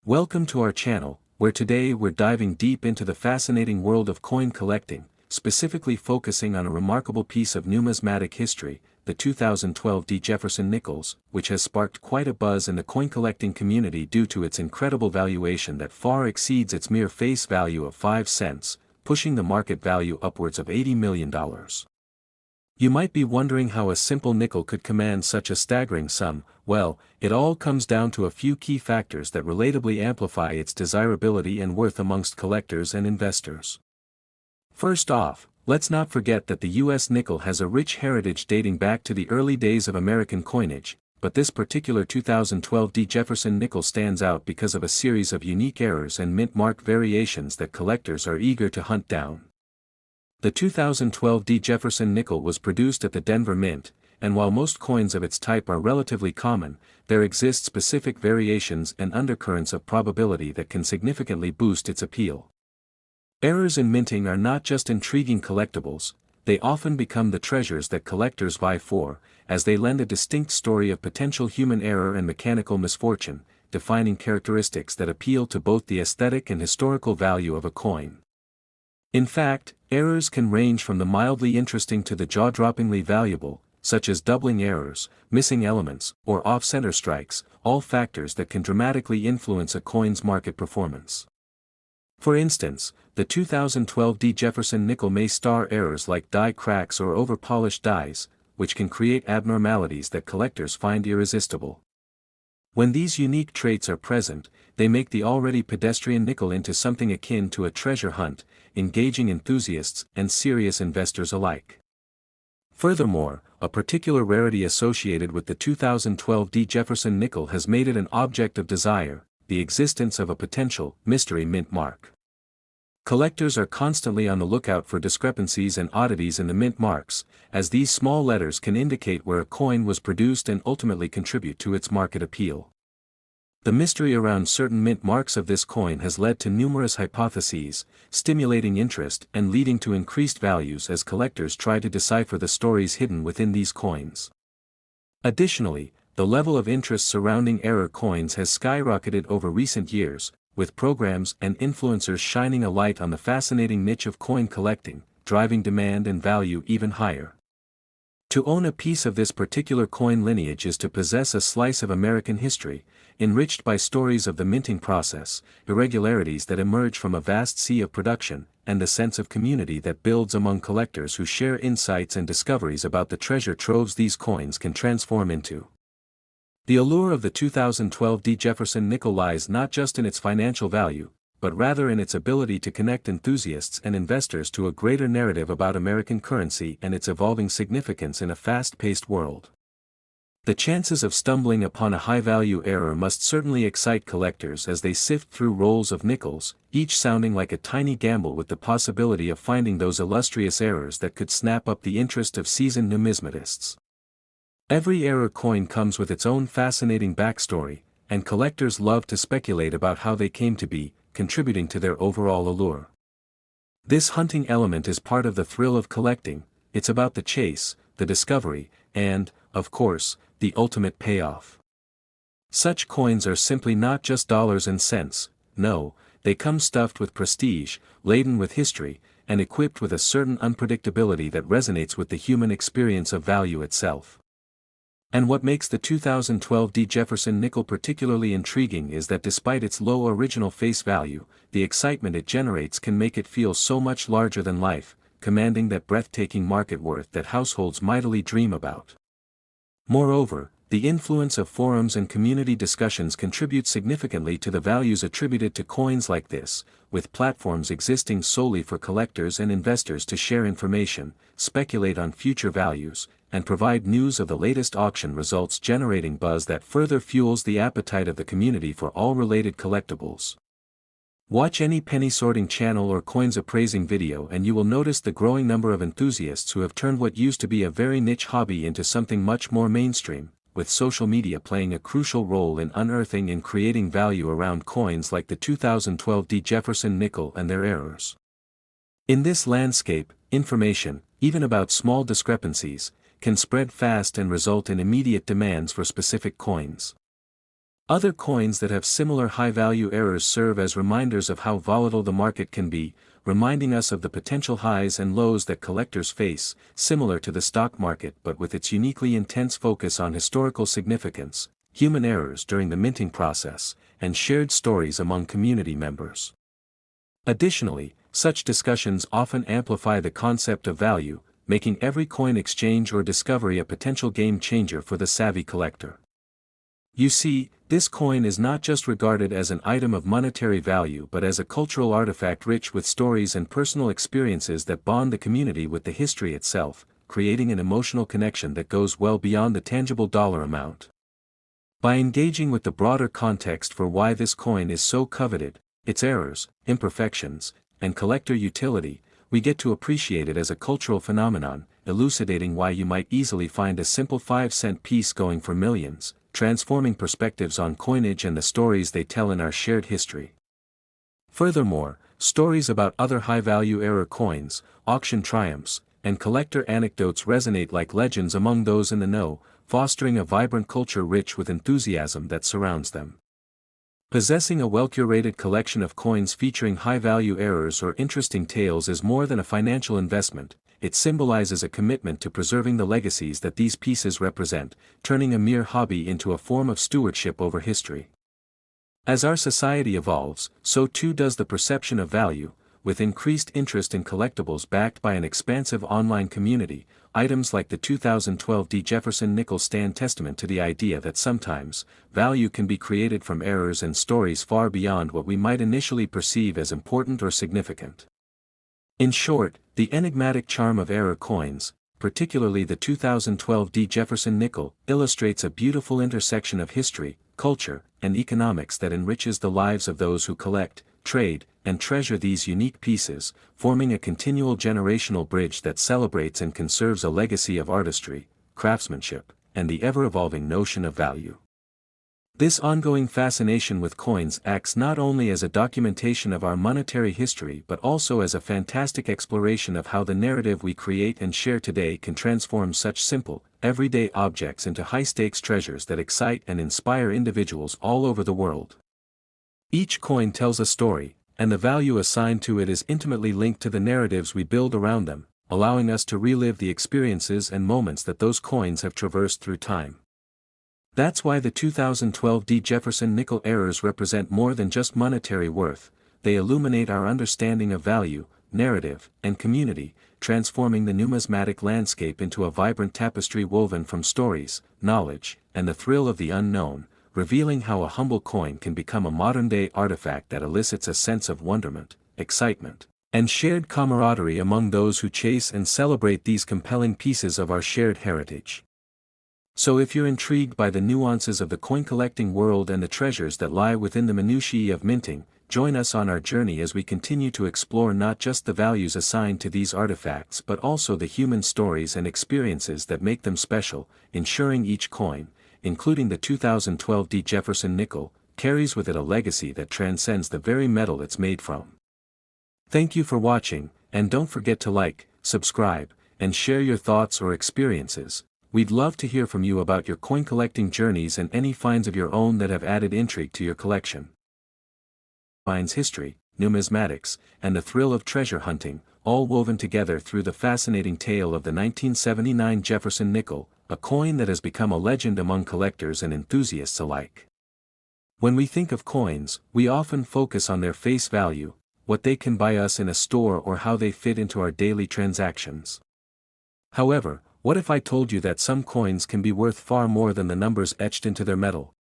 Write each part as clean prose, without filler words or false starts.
Welcome to our channel, where today we're diving deep into the fascinating world of coin collecting, specifically focusing on a remarkable piece of numismatic history, the 2012 D. Jefferson nickels, which has sparked quite a buzz in the coin collecting community due to its incredible valuation that far exceeds its mere face value of 5 cents, pushing the market value upwards of $80 million. You might be wondering how a simple nickel could command such a staggering sum. Well, it all comes down to a few key factors that relatably amplify its desirability and worth amongst collectors and investors. First off, let's not forget that the US nickel has a rich heritage dating back to the early days of American coinage, but this particular 2012 D. Jefferson nickel stands out because of a series of unique errors and mint mark variations that collectors are eager to hunt down. The 2012 D. Jefferson nickel was produced at the Denver Mint, and while most coins of its type are relatively common, there exist specific variations and undercurrents of probability that can significantly boost its appeal. Errors in minting are not just intriguing collectibles, they often become the treasures that collectors vie for, as they lend a distinct story of potential human error and mechanical misfortune, defining characteristics that appeal to both the aesthetic and historical value of a coin. In fact, errors can range from the mildly interesting to the jaw-droppingly valuable, such as doubling errors, missing elements, or off-center strikes, all factors that can dramatically influence a coin's market performance. For instance, the 2012 D. Jefferson nickel may star errors like die cracks or over-polished dies, which can create abnormalities that collectors find irresistible. When these unique traits are present, they make the already pedestrian nickel into something akin to a treasure hunt, engaging enthusiasts and serious investors alike. Furthermore, a particular rarity associated with the 2012 D. Jefferson nickel has made it an object of desire: the existence of a potential mystery mint mark. Collectors are constantly on the lookout for discrepancies and oddities in the mint marks, as these small letters can indicate where a coin was produced and ultimately contribute to its market appeal. The mystery around certain mint marks of this coin has led to numerous hypotheses, stimulating interest and leading to increased values as collectors try to decipher the stories hidden within these coins. Additionally, the level of interest surrounding error coins has skyrocketed over recent years, with programs and influencers shining a light on the fascinating niche of coin collecting, driving demand and value even higher. To own a piece of this particular coin lineage is to possess a slice of American history, enriched by stories of the minting process, irregularities that emerge from a vast sea of production, and the sense of community that builds among collectors who share insights and discoveries about the treasure troves these coins can transform into. The allure of the 2012 D. Jefferson nickel lies not just in its financial value, but rather in its ability to connect enthusiasts and investors to a greater narrative about American currency and its evolving significance in a fast-paced world. The chances of stumbling upon a high-value error must certainly excite collectors as they sift through rolls of nickels, each sounding like a tiny gamble with the possibility of finding those illustrious errors that could snap up the interest of seasoned numismatists. Every error coin comes with its own fascinating backstory, and collectors love to speculate about how they came to be, contributing to their overall allure. This hunting element is part of the thrill of collecting. It's about the chase, the discovery, and, of course, the ultimate payoff. Such coins are simply not just dollars and cents, no, they come stuffed with prestige, laden with history, and equipped with a certain unpredictability that resonates with the human experience of value itself. And what makes the 2012 D. Jefferson nickel particularly intriguing is that despite its low original face value, the excitement it generates can make it feel so much larger than life, commanding that breathtaking market worth that households mightily dream about. Moreover, the influence of forums and community discussions contributes significantly to the values attributed to coins like this, with platforms existing solely for collectors and investors to share information, speculate on future values, and provide news of the latest auction results, generating buzz that further fuels the appetite of the community for all related collectibles. Watch any penny sorting channel or coins appraising video and you will notice the growing number of enthusiasts who have turned what used to be a very niche hobby into something much more mainstream, with social media playing a crucial role in unearthing and creating value around coins like the 2012 D. Jefferson nickel and their errors. In this landscape, information, even about small discrepancies, can spread fast and result in immediate demands for specific coins. Other coins that have similar high-value errors serve as reminders of how volatile the market can be, reminding us of the potential highs and lows that collectors face, similar to the stock market but with its uniquely intense focus on historical significance, human errors during the minting process, and shared stories among community members. Additionally, such discussions often amplify the concept of value, making every coin exchange or discovery a potential game changer for the savvy collector. You see, this coin is not just regarded as an item of monetary value but as a cultural artifact rich with stories and personal experiences that bond the community with the history itself, creating an emotional connection that goes well beyond the tangible dollar amount. By engaging with the broader context for why this coin is so coveted, its errors, imperfections, and collector utility, we get to appreciate it as a cultural phenomenon, elucidating why you might easily find a simple 5-cent piece going for millions, transforming perspectives on coinage and the stories they tell in our shared history. Furthermore, stories about other high-value error coins, auction triumphs, and collector anecdotes resonate like legends among those in the know, fostering a vibrant culture rich with enthusiasm that surrounds them. Possessing a well-curated collection of coins featuring high-value errors or interesting tales is more than a financial investment. It symbolizes a commitment to preserving the legacies that these pieces represent, turning a mere hobby into a form of stewardship over history. As our society evolves, so too does the perception of value, with increased interest in collectibles backed by an expansive online community. Items like the 2012 D. Jefferson nickel stand testament to the idea that sometimes, value can be created from errors and stories far beyond what we might initially perceive as important or significant. In short, the enigmatic charm of error coins, particularly the 2012 D. Jefferson nickel, illustrates a beautiful intersection of history, culture, and economics that enriches the lives of those who collect, trade, and treasure these unique pieces, forming a continual generational bridge that celebrates and conserves a legacy of artistry, craftsmanship, and the ever-evolving notion of value. This ongoing fascination with coins acts not only as a documentation of our monetary history but also as a fantastic exploration of how the narrative we create and share today can transform such simple, everyday objects into high-stakes treasures that excite and inspire individuals all over the world. Each coin tells a story, and the value assigned to it is intimately linked to the narratives we build around them, allowing us to relive the experiences and moments that those coins have traversed through time. That's why the 2012 D. Jefferson nickel errors represent more than just monetary worth. They illuminate our understanding of value, narrative, and community, transforming the numismatic landscape into a vibrant tapestry woven from stories, knowledge, and the thrill of the unknown, revealing how a humble coin can become a modern-day artifact that elicits a sense of wonderment, excitement, and shared camaraderie among those who chase and celebrate these compelling pieces of our shared heritage. So if you're intrigued by the nuances of the coin-collecting world and the treasures that lie within the minutiae of minting, join us on our journey as we continue to explore not just the values assigned to these artifacts but also the human stories and experiences that make them special, ensuring each coin, including the 2012 D. Jefferson nickel, carries with it a legacy that transcends the very metal it's made from. Thank you for watching, and don't forget to like, subscribe, and share your thoughts or experiences. We'd love to hear from you about your coin collecting journeys and any finds of your own that have added intrigue to your collection. Finds history, numismatics, and the thrill of treasure hunting, all woven together through the fascinating tale of the 1979 Jefferson nickel, a coin that has become a legend among collectors and enthusiasts alike. When we think of coins, we often focus on their face value, what they can buy us in a store or how they fit into our daily transactions. However, what if I told you that some coins can be worth far more than the numbers etched into their metal?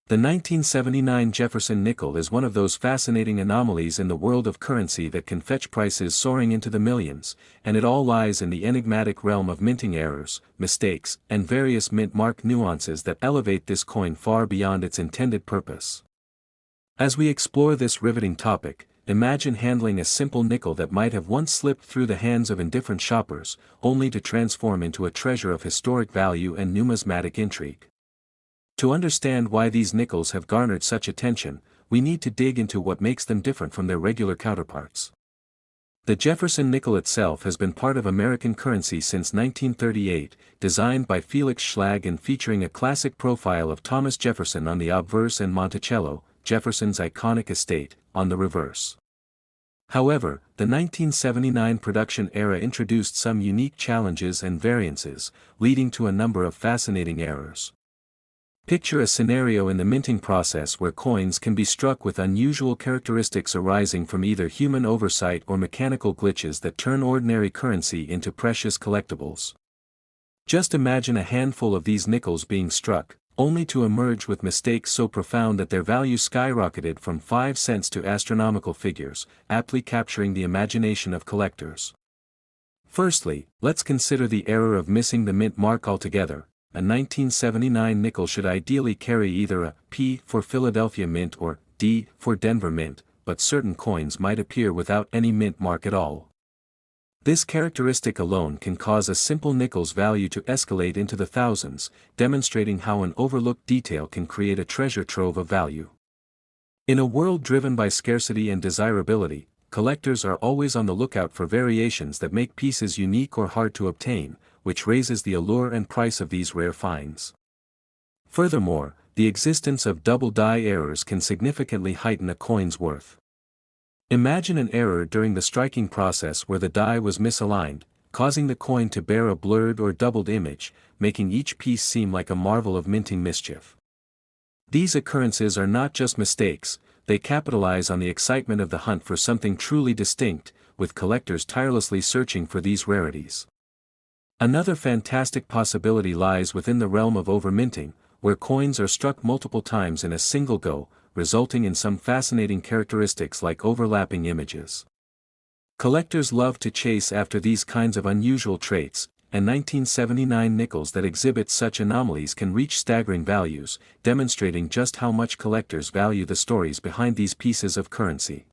The 1979 Jefferson nickel is one of those fascinating anomalies in the world of currency that can fetch prices soaring into the millions, and it all lies in the enigmatic realm of minting errors, mistakes, and various mint mark nuances that elevate this coin far beyond its intended purpose. As we explore this riveting topic, imagine handling a simple nickel that might have once slipped through the hands of indifferent shoppers, only to transform into a treasure of historic value and numismatic intrigue. To understand why these nickels have garnered such attention, we need to dig into what makes them different from their regular counterparts. The Jefferson nickel itself has been part of American currency since 1938, designed by Felix Schlag and featuring a classic profile of Thomas Jefferson on the obverse and Monticello, Jefferson's iconic estate, on the reverse. However, the 1979 production era introduced some unique challenges and variances, leading to a number of fascinating errors. Picture a scenario in the minting process where coins can be struck with unusual characteristics arising from either human oversight or mechanical glitches that turn ordinary currency into precious collectibles. Just imagine a handful of these nickels being struck, only to emerge with mistakes so profound that their value skyrocketed from 5 cents to astronomical figures, aptly capturing the imagination of collectors. Firstly, let's consider the error of missing the mint mark altogether. A 1979 nickel should ideally carry either a P for Philadelphia Mint or D for Denver Mint, but certain coins might appear without any mint mark at all. This characteristic alone can cause a simple nickel's value to escalate into the thousands, demonstrating how an overlooked detail can create a treasure trove of value. In a world driven by scarcity and desirability, collectors are always on the lookout for variations that make pieces unique or hard to obtain, which raises the allure and price of these rare finds. Furthermore, the existence of double die errors can significantly heighten a coin's worth. Imagine an error during the striking process where the die was misaligned, causing the coin to bear a blurred or doubled image, making each piece seem like a marvel of minting mischief. These occurrences are not just mistakes, they capitalize on the excitement of the hunt for something truly distinct, with collectors tirelessly searching for these rarities. Another fantastic possibility lies within the realm of overminting, where coins are struck multiple times in a single go, resulting in some fascinating characteristics like overlapping images. Collectors love to chase after these kinds of unusual traits, and 1979 nickels that exhibit such anomalies can reach staggering values, demonstrating just how much collectors value the stories behind these pieces of currency.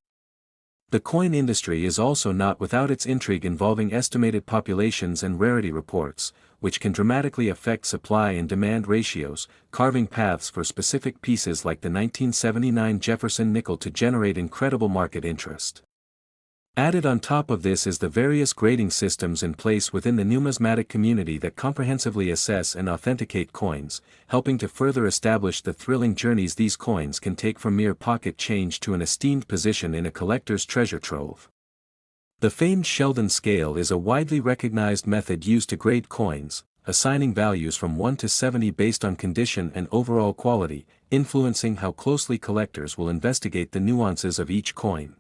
The coin industry is also not without its intrigue involving estimated populations and rarity reports, which can dramatically affect supply and demand ratios, carving paths for specific pieces like the 1979 Jefferson nickel to generate incredible market interest. Added on top of this is the various grading systems in place within the numismatic community that comprehensively assess and authenticate coins, helping to further establish the thrilling journeys these coins can take from mere pocket change to an esteemed position in a collector's treasure trove. The famed Sheldon scale is a widely recognized method used to grade coins, assigning values from 1 to 70 based on condition and overall quality, influencing how closely collectors will investigate the nuances of each coin.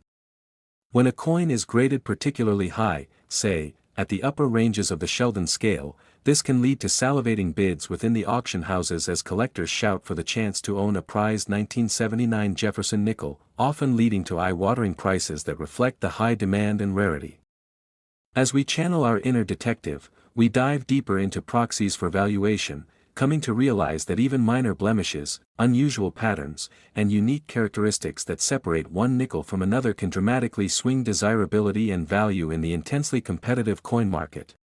When a coin is graded particularly high, say, at the upper ranges of the Sheldon scale, this can lead to salivating bids within the auction houses as collectors shout for the chance to own a prized 1979 Jefferson nickel, often leading to eye-watering prices that reflect the high demand and rarity. As we channel our inner detective, we dive deeper into proxies for valuation, coming to realize that even minor blemishes, unusual patterns, and unique characteristics that separate one nickel from another can dramatically swing desirability and value in the intensely competitive coin market.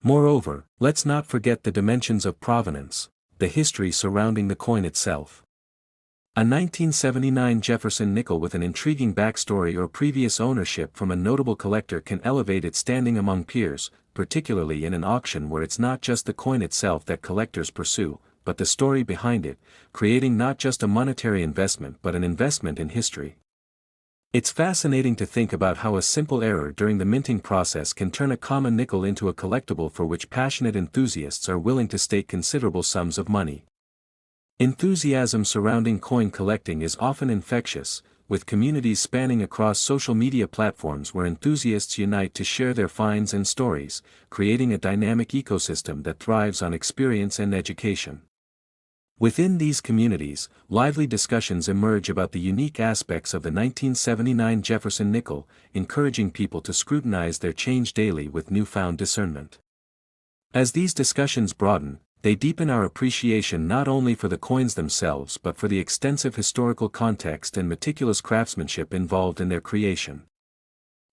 Moreover, let's not forget the dimensions of provenance, the history surrounding the coin itself. A 1979 Jefferson nickel with an intriguing backstory or previous ownership from a notable collector can elevate its standing among peers, particularly in an auction where it's not just the coin itself that collectors pursue, but the story behind it, creating not just a monetary investment but an investment in history. It's fascinating to think about how a simple error during the minting process can turn a common nickel into a collectible for which passionate enthusiasts are willing to stake considerable sums of money. Enthusiasm surrounding coin collecting is often infectious, with communities spanning across social media platforms where enthusiasts unite to share their finds and stories, creating a dynamic ecosystem that thrives on experience and education. Within these communities, lively discussions emerge about the unique aspects of the 1979 Jefferson nickel, encouraging people to scrutinize their change daily with newfound discernment. As these discussions broaden, they deepen our appreciation not only for the coins themselves but for the extensive historical context and meticulous craftsmanship involved in their creation.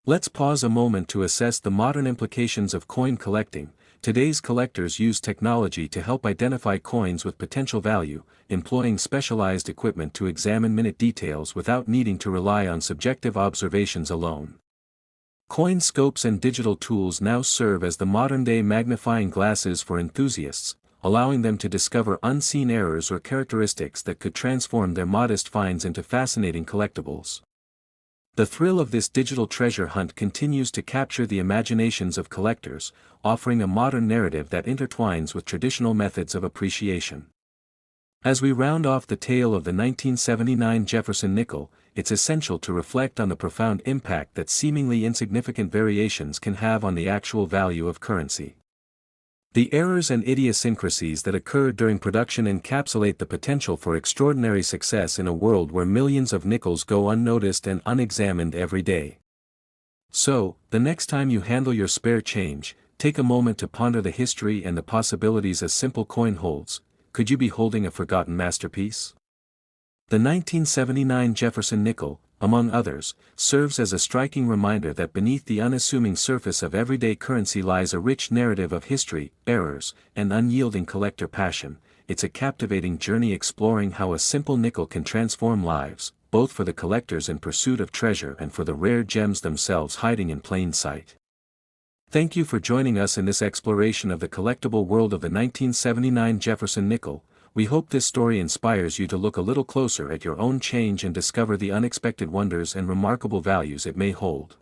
Let's pause a moment to assess the modern implications of coin collecting. Today's collectors use technology to help identify coins with potential value, employing specialized equipment to examine minute details without needing to rely on subjective observations alone. Coin scopes and digital tools now serve as the modern-day magnifying glasses for enthusiasts, allowing them to discover unseen errors or characteristics that could transform their modest finds into fascinating collectibles. The thrill of this digital treasure hunt continues to capture the imaginations of collectors, offering a modern narrative that intertwines with traditional methods of appreciation. As we round off the tale of the 1979 Jefferson nickel, it's essential to reflect on the profound impact that seemingly insignificant variations can have on the actual value of currency. The errors and idiosyncrasies that occur during production encapsulate the potential for extraordinary success in a world where millions of nickels go unnoticed and unexamined every day. So, the next time you handle your spare change, take a moment to ponder the history and the possibilities a simple coin holds. Could you be holding a forgotten masterpiece? The 1979 Jefferson nickel, among others, serves as a striking reminder that beneath the unassuming surface of everyday currency lies a rich narrative of history, errors, and unyielding collector passion. It's a captivating journey exploring how a simple nickel can transform lives, both for the collectors in pursuit of treasure and for the rare gems themselves hiding in plain sight. Thank you for joining us in this exploration of the collectible world of the 1979 Jefferson nickel. We hope this story inspires you to look a little closer at your own change and discover the unexpected wonders and remarkable values it may hold.